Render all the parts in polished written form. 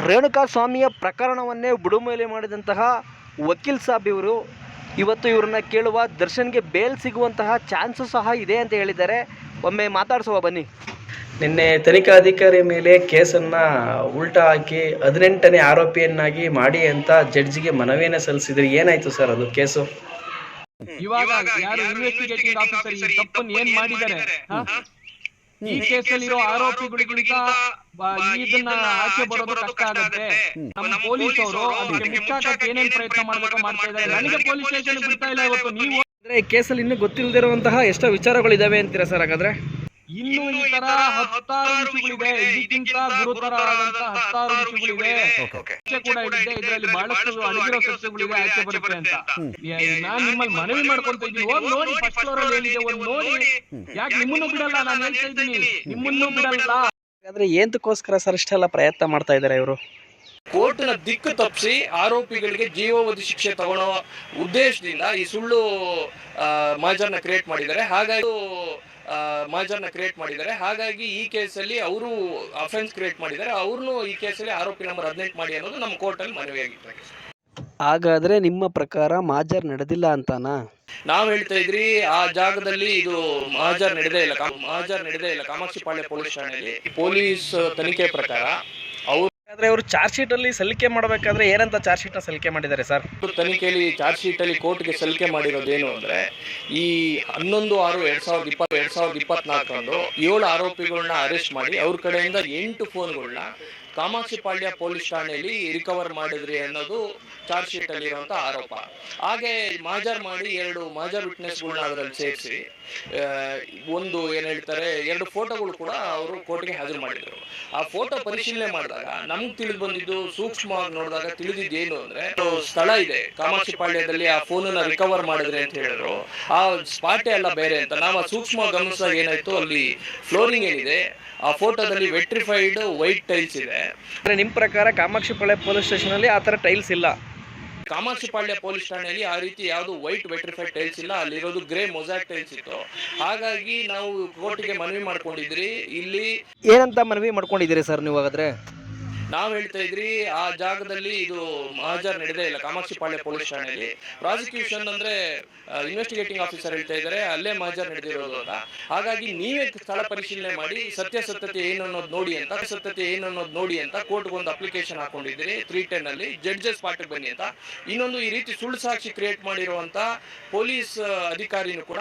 ರೇಣುಕಾಸ್ವಾಮಿಯ ಪ್ರಕರಣವನ್ನೇ ಬುಡುಮೇಲೆ ಮಾಡಿದಂತಹ ವಕೀಲ್ ಸಾಬ್ ಇವರು ಇವತ್ತು ಇವ್ರನ್ನ ಕೇಳುವ ದರ್ಶನ್ಗೆ ಬೇಲ್ ಸಿಗುವಂತಹ ಚಾನ್ಸು ಸಹ ಇದೆ ಅಂತ ಹೇಳಿದ್ದಾರೆ. ಒಮ್ಮೆ ಮಾತಾಡಿಸುವ ಬನ್ನಿ. ನಿನ್ನೆ ತನಿಖಾಧಿಕಾರಿ ಮೇಲೆ ಕೇಸನ್ನು ಉಲ್ಟಾ ಹಾಕಿ 18ನೇ ಆರೋಪಿಯನ್ನಾಗಿ ಮಾಡಿ ಅಂತ ಜಡ್ಜಿಗೆ ಮನವಿಯನ್ನು ಸಲ್ಲಿಸಿದ್ರಿ. ಏನಾಯ್ತು ಸರ್ ಅದು ಕೇಸು? ಇವಾಗ ಯಾರು ಇನ್ವೆಸ್ಟಿಗೇಟಿಂಗ್ ಆಫೀಸರ್ ಈ ತಪ್ಪನ್ನು ಏನ್ ಮಾಡಿದ್ದಾರೆ, ಈ ಕೇಸಲ್ಲಿರೋ ಆರೋಪಿಗಳಿಗಿಂತ ಇದನ್ನ ಆಚೆ ಬರೋದು ಕಷ್ಟ ಆಗುತ್ತೆ. ನಮ್ಮ ಪೊಲೀಸ್ ಅವರು ಅದಕ್ಕೆ ಮುಚ್ಚಾಕಕ್ಕೆ ಏನೇನ್ ಪ್ರಯತ್ನ ಮಾಡ್ಬೇಕೋ ಮಾಡ್ತಾ ಇದ್ದಾರೆ. ನನಗೆ ಪೊಲೀಸ್ ಸ್ಟೇಷನ್ ಬಿಡ್ತಾ ಇಲ್ಲ ಇವತ್ತು. ನೀವು ಅಂದ್ರೆ ಈ ಕೇಸಲ್ಲಿ ಇನ್ನೂ ಗೊತ್ತಿಲ್ಲದಿರುವಂತಹ ಎಷ್ಟೋ ವಿಚಾರಗಳಿದಾವೆ ಅಂತೀರಾ ಸರ್? ಹಾಗಾದ್ರೆ ಇನ್ನು ಈ ತರ ಹತ್ತಾರು ವಿಷಯಗಳಿದೆ, ಇದಕ್ಕಿಂತ ಗುರುತರ ಆದಂತಹ ಹತ್ತಾರು ವಿಷಯಗಳಿದೆ ಕೂಡ ಇದೆ. ಇದರಲ್ಲಿ ಬಹಳಷ್ಟು ಅಡಗಿರೋ ಸತ್ಯಗಳಿದೆ, ಆಚೆ ಬರುತ್ತೆ ಅಂತ ನಾನ್ ನಿಮ್ಮಲ್ಲಿ ಮನವಿ ಮಾಡ್ಕೊಂತ ಇದ್ದೀನಿ. ಹೋಗಿ ನೋಡಿ, ಫಸ್ಟ್ ಫ್ಲೋರ್ ಅಲ್ಲಿ ಏನಿದೆ ಒಂದು ನೋಡಿ. ಯಾಕೆ ನಿಮ್ಮನ್ನು ಬಿಡಲ್ಲ? ನಾನು ಹೇಳ್ತಾ ಇದ್ದೀನಿ, ನಿಮ್ಮನ್ನು ಬಿಡಲ್ಲ. ಹಾಗಾದ್ರೆ ಏಂತಕ್ಕೋಸ್ಕರ ಸರ್ ಇಷ್ಟೆಲ್ಲ ಪ್ರಯತ್ನ ಮಾಡ್ತಾ ಇದ್ದಾರೆ ಇವರು? ಕೋರ್ಟ್ನ ದಿಕ್ಕು ತಪ್ಪಿಸಿ ಆರೋಪಿಗಳಿಗೆ ಜೀವಾವಧಿ ಶಿಕ್ಷೆ ತಗೊಳ್ಳೋ ಉದ್ದೇಶದಿಂದ ಈ ಸುಳ್ಳು ಮಾಜರ್ನ ಕ್ರಿಯೇಟ್ ಮಾಡಿದ್ದಾರೆ. ಹಾಗಾಗಿ ಈ ಕೇಸಲ್ಲಿ ಅವರು ಅಫೆನ್ಸ್ ಕ್ರಿಯೇಟ್ ಮಾಡಿದ್ದಾರೆ. ಅವ್ರನ್ನು ಈ ಕೇಸಲ್ಲಿ ಆರೋಪಿ ನಂಬರ್ 18 ಮಾಡಿ ಅನ್ನೋದು ನಮ್ಮ ಕೋರ್ಟಲ್ಲಿ ಮನವಿಯಾಗಿದೆ. ಹಾಗಾದ್ರೆ ನಿಮ್ಮ ಪ್ರಕಾರ ಮಾಜರ್ ನಡೆದಿಲ್ಲ ಅಂತಾನಾ? ನಾವು ಹೇಳ್ತಾ ಇದ್ರಿ ಆ ಜಾಗದಲ್ಲಿ ಇದು ಮಾಜರ್ ನಡೆದೇ ಇಲ್ಲ. ಕಾಮಾಕ್ಷಿಪಾಳ್ಯ ಪೊಲೀಸ್ ಠಾಣೆಯಲ್ಲಿ ಪೊಲೀಸ್ ತನಿಖೆ ಪ್ರಕಾರ ಅವರು ಚಾರ್ಜ್ ಶೀಟ್ ಅಲ್ಲಿ ಸಲ್ಲಿಕೆ ಮಾಡಬೇಕಾದ್ರೆ ಏನಂತ ಚಾರ್ಜ್ ಶೀಟ್ ನ ಸಲ್ಲಿಕೆ ಮಾಡಿದ್ದಾರೆ ಸರ್? ತನಿಖೆಯಲ್ಲಿ ಚಾರ್ಜ್ ಶೀಟ್ ಅಲ್ಲಿ ಕೋರ್ಟ್ಗೆ ಸಲ್ಲಿಕೆ ಮಾಡಿರೋದೇನು ಅಂದ್ರೆ, ಈ 11/6/2024 7 ಆರೋಪಿಗಳನ್ನ ಅರೆಸ್ಟ್ ಮಾಡಿ ಅವ್ರ ಕಡೆಯಿಂದ 8 ಫೋನ್ಗಳನ್ನ ಕಾಮಾಕ್ಷಿಪಾಳ್ಯ ಪೊಲೀಸ್ ಠಾಣೆಯಲ್ಲಿ ರಿಕವರ್ ಮಾಡಿದ್ರಿ ಅನ್ನೋದು ಚಾರ್ಜ್ ಶೀಟ್ ಅಲ್ಲಿ ಇರುವಂತ ಆರೋಪ. ಹಾಗೆ ಮಾಜರ್ ಮಾಡಿ 2 ಮಾಜರ್ ವಿಟ್ನೆಸ್ಗಳನ್ನ ಅದರಲ್ಲಿ ಸೇರಿಸಿ ಒಂದು ಏನ್ ಹೇಳ್ತಾರೆ 2 ಫೋಟೋಗಳು ಕೂಡ ಅವರು ಕೋರ್ಟ್ಗೆ ಹಾಜರು ಮಾಡಿದ್ರು. ಆ ಫೋಟೋ ಪರಿಶೀಲನೆ ಮಾಡಿದಾಗ ನಮ್ಗೆ ತಿಳಿದು ಬಂದಿದ್ದು, ಸೂಕ್ಷ್ಮವಾಗಿ ನೋಡಿದಾಗ ತಿಳಿದಿದ್ದೇನು ಅಂದ್ರೆ, ಸ್ಥಳ ಇದೆ ಕಾಮಾಕ್ಷಿಪಾಳ್ಯದಲ್ಲಿ, ಆ ಫೋನನ್ನ ರಿಕವರ್ ಮಾಡಿದ್ರೆ ಅಂತ ಹೇಳಿದ್ರು. ಆ ಸ್ಪಾಟೇ ಎಲ್ಲ ಬೇರೆ ಅಂತ ನಾವು ಸೂಕ್ಷ್ಮವಾಗಿ ಗಮನಿಸಿದಾಗ ಏನಾಯ್ತು, ಅಲ್ಲಿ ಫ್ಲೋರಿಂಗ್ ಏನಿದೆ ಆ ಫೋಟೋದಲ್ಲಿ ವೆಟ್ರಿಫೈಡ್ ವೈಟ್ ಟೈಲ್ಸ್ ಇದೆ. ನಿಮ್ಮ ಪ್ರಕಾರ ಕಾಮಾಕ್ಷಿಪಾಳ್ಯ ಪೊಲೀಸ್ ಸ್ಟೇಷನ್ ಅಲ್ಲಿ ಆ ತರ ಟೈಲ್ಸ್ ಇಲ್ಲ? ಕಾಮಾಕ್ಷಿಪಾಳ್ಯ ಪೊಲೀಸ್ ಠಾಣೆಯಲ್ಲಿ ಆ ರೀತಿ ಯಾವುದು ವೈಟ್ ವೆಟ್ರಿಫೈಡ್ ಟೈಲ್ಸ್ ಇಲ್ಲ, ಅಲ್ಲಿರೋದು ಗ್ರೇ ಮೊಸಾಕ್ ಟೈಲ್ಸ್ ಇತ್ತು. ಹಾಗಾಗಿ ನಾವು ಕೋರ್ಟ್ಗೆ ಮನವಿ ಮಾಡ್ಕೊಂಡಿದ್ರಿ. ಇಲ್ಲಿ ಏನಂತ ಮನವಿ ಮಾಡ್ಕೊಂಡಿದ್ದೀರಿ ಸರ್ ನೀವು? ಹಾಗಾದ್ರೆ ನಾವು ಹೇಳ್ತಾ ಇದ್ರಿ ಆ ಜಾಗದಲ್ಲಿ ಇದು ಮಾಜರ್ ನಡೆದೇ ಇಲ್ಲ ಕಾಮಾಕ್ಷಿಪಾಳ್ಯ ಪೊಲೀಸ್ ಠಾಣೆಯಲ್ಲಿ. ಪ್ರಾಸಿಕ್ಯೂಷನ್ ಅಂದ್ರೆ ಇನ್ವೆಸ್ಟಿಗೇಟಿಂಗ್ ಆಫೀಸರ್ ಹೇಳ್ತಾ ಇದ್ದಾರೆ ಅಲ್ಲೇ ಮಾಜರ್ ನಡೆದಿರೋದು ಅಂತ. ಹಾಗಾಗಿ ನೀವೇ ಸ್ಥಳ ಪರಿಶೀಲನೆ ಮಾಡಿ ಸತ್ಯಾಸತ್ಯತೆ ಏನು ಅನ್ನೋದು ನೋಡಿ ಅಂತ ಕೋರ್ಟ್ಗೆ ಒಂದು ಅಪ್ಲಿಕೇಶನ್ ಹಾಕೊಂಡಿದ್ದೀರಿ 310 ಅಲ್ಲಿ. ಜಡ್ಜಸ್ ಸ್ಪಾಟ್ಗೆ ಬನ್ನಿ ಅಂತ. ಇನ್ನೊಂದು ಈ ರೀತಿ ಸುಳ್ಳು ಸಾಕ್ಷಿ ಕ್ರಿಯೇಟ್ ಮಾಡಿರುವಂತ ಪೊಲೀಸ್ ಅಧಿಕಾರಿನೂ ಕೂಡ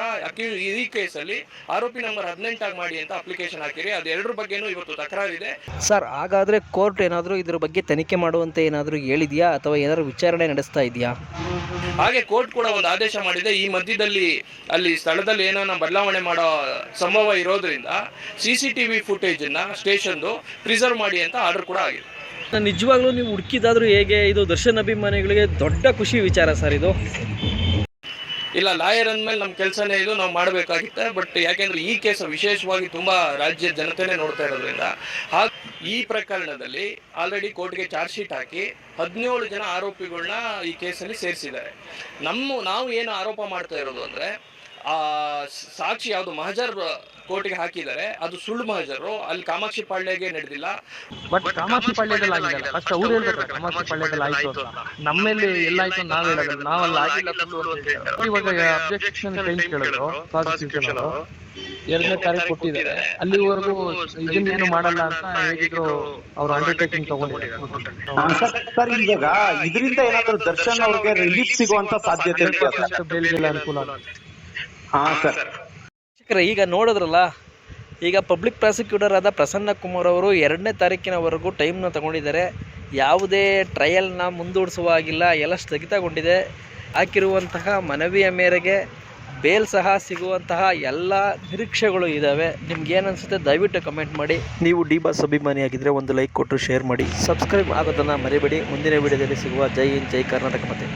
ಈ ಕೇಸಲ್ಲಿ ಆರೋಪಿ ನಂಬರ್ 18 ಆಗಿ ಮಾಡಿ ಅಂತ ಅಪ್ಲಿಕೇಶನ್ ಹಾಕಿರಿ. ಅದೆರಡರ ಬಗ್ಗೆನೂ ಇವತ್ತು ತಕರಾರಿದೆ ಸರ್. ಹಾಗಾದ್ರೆ ಕೋರ್ಟ್ ಏನಾದರೂ ಇದ್ರ ಬಗ್ಗೆ ತನಿಖೆ ಮಾಡುವಂತೆ ಏನಾದರೂ ಹೇಳಿದೆಯಾ ಅಥವಾ ಏನಾದರೂ ವಿಚಾರಣೆ ನಡೆಸ್ತಾ ಇದೆಯಾ? ಹಾಗೆ ಕೋರ್ಟ್ ಕೂಡ ಒಂದು ಆದೇಶ ಮಾಡಿದೆ. ಈ ಮಧ್ಯದಲ್ಲಿ ಅಲ್ಲಿ ಸ್ಥಳದಲ್ಲಿ ಏನೋ ಬದಲಾವಣೆ ಮಾಡೋ ಸಂಭವ ಇರೋದ್ರಿಂದ CCTV ಫುಟೇಜ್ ಅನ್ನ ಸ್ಟೇಷನ್ದು ಪ್ರಿಸರ್ವ್ ಮಾಡಿ ಅಂತ ಆರ್ಡರ್ ಕೂಡ ಆಗಿದೆ. ನಿಜವಾಗ್ಲೂ ನೀವು ಹುಡುಕಿದಾದ್ರೂ ಹೇಗೆ? ಇದು ದರ್ಶನ್ ಅಭಿಮಾನಿಗಳಿಗೆ ದೊಡ್ಡ ಖುಷಿ ವಿಚಾರ ಸರ್ ಇದು. ಇಲ್ಲ, ಲಾಯರ್ ಅಂದಮೇಲೆ ನಮ್ಮ ಕೆಲಸನೇ ಇದು, ನಾವು ಮಾಡಬೇಕಾಗಿತ್ತೆ. ಬಟ್ ಯಾಕೆಂದ್ರೆ ಈ ಕೇಸ್ ವಿಶೇಷವಾಗಿ ತುಂಬಾ ರಾಜ್ಯದ ಜನತೆನೇ ನೋಡ್ತಾ ಇರೋದ್ರಿಂದ ಈ ಪ್ರಕರಣದಲ್ಲಿ ಆಲ್ರೆಡಿ ಕೋರ್ಟ್ಗೆ ಚಾರ್ಜ್ ಶೀಟ್ ಹಾಕಿ 17 ಜನ ಆರೋಪಿಗಳನ್ನ ಈ ಕೇಸಲ್ಲಿ ಸೇರಿಸಿದ್ದಾರೆ. ನಾವು ಏನು ಆರೋಪ ಮಾಡ್ತಾ ಇರೋದು ಅಂದ್ರೆ, ಆ ಸಾಕ್ಷಿ ಯಾವುದು ಮಹಜರ್ ಕೋರ್ಟ್ಗೆ ಹಾಕಿದ್ದಾರೆ ಅದು ಸುಳ್ಳು ಮಹಜರು. ಅಲ್ಲಿ ಕಾಮಾಕ್ಷಿಪಾಳ್ಯಗೆ ನಡೆದಿಲ್ಲ. ಬಟ್ ಕಾಮಾಕ್ಷಿಪಾಳ್ಯದಲ್ಲಿ ಆಗಿಲ್ಲ. ಫಸ್ಟ್ ಅವ್ರು ಹೇಳ್ತಾರೆ ಕಾಮಾಕ್ಷಿಪಾಳ್ಯದಲ್ಲಿ ಆಯ್ತು ಅಂತ. ನಮ್ಮಲ್ಲಿ ಎಲ್ಲಾಯ್ತು ನಾವ್ ಹೇಳೋದು, ನಾವಲ್ಲ ಆಗಿಲ್ಲ. ಇವಾಗ ಅಬ್ಜೆಕ್ಷನ್ ಕ್ಲೈಮ್ ಕೇಳಿದ್ರು ಪ್ರಾಸಿಕ್ಯೂಷನ್ ಅವರು 2ನೇ ತಾರೀಕು ಕೊಟ್ಟಿದ್ದಾರೆ. ಅಲ್ಲಿವರೆಗೂ ಇದನ್ನೇನು ಮಾಡಲ್ಲ ಅಂತ ಹೇಳಿದ್ರು. ಅವ್ರು ಅಂಡರ್ಟೇಕಿಂಗ್ ತಗೊಂಡಿದ್ದಾರೆ. ಇವಾಗ ಇದರಿಂದ ಏನಾದ್ರು ದರ್ಶನ್ ಅವ್ರಿಗೆ ರಿಲೀಫ್ ಸಿಗುವಂತ ಸಾಧ್ಯತೆ ಬೇಲ್ಗೆಲ್ಲ ಅನುಕೂಲ. ಈಗ ನೋಡಿದ್ರಲ್ಲ, ಈಗ ಪಬ್ಲಿಕ್ ಪ್ರಾಸಿಕ್ಯೂಟರ್ ಆದ ಪ್ರಸನ್ನ ಕುಮಾರ್ ಅವರು 2ನೇ ತಾರೀಕಿನವರೆಗೂ ಟೈಮ್ನ ತಗೊಂಡಿದ್ದಾರೆ. ಯಾವುದೇ ಟ್ರಯಲ್ನ ಮುಂದೂಡಿಸುವ ಆಗಿಲ್ಲ, ಎಲ್ಲ ಸ್ಥಗಿತಗೊಂಡಿದೆ. ಹಾಕಿರುವಂತಹ ಮನವಿಯ ಮೇರೆಗೆ ಬೇಲ್ ಸಹ ಸಿಗುವಂತಹ ಎಲ್ಲ ನಿರೀಕ್ಷೆಗಳು ಇದ್ದಾವೆ. ನಿಮ್ಗೇನು ಅನಿಸುತ್ತೆ ದಯವಿಟ್ಟು ಕಮೆಂಟ್ ಮಾಡಿ. ನೀವು ಡಿ ಬಾಸ್ ಅಭಿಮಾನಿಯಾಗಿದ್ದರೆ ಒಂದು ಲೈಕ್ ಕೊಟ್ಟು ಶೇರ್ ಮಾಡಿ, ಸಬ್ಸ್ಕ್ರೈಬ್ ಆಗೋದನ್ನು ಮರಿಬೇಡಿ. ಮುಂದಿನ ವಿಡಿಯೋದಲ್ಲಿ ಸಿಗುವ. ಜೈ ಹಿಂದ್, ಜೈ ಕರ್ನಾಟಕ. ಮತ್ತೆ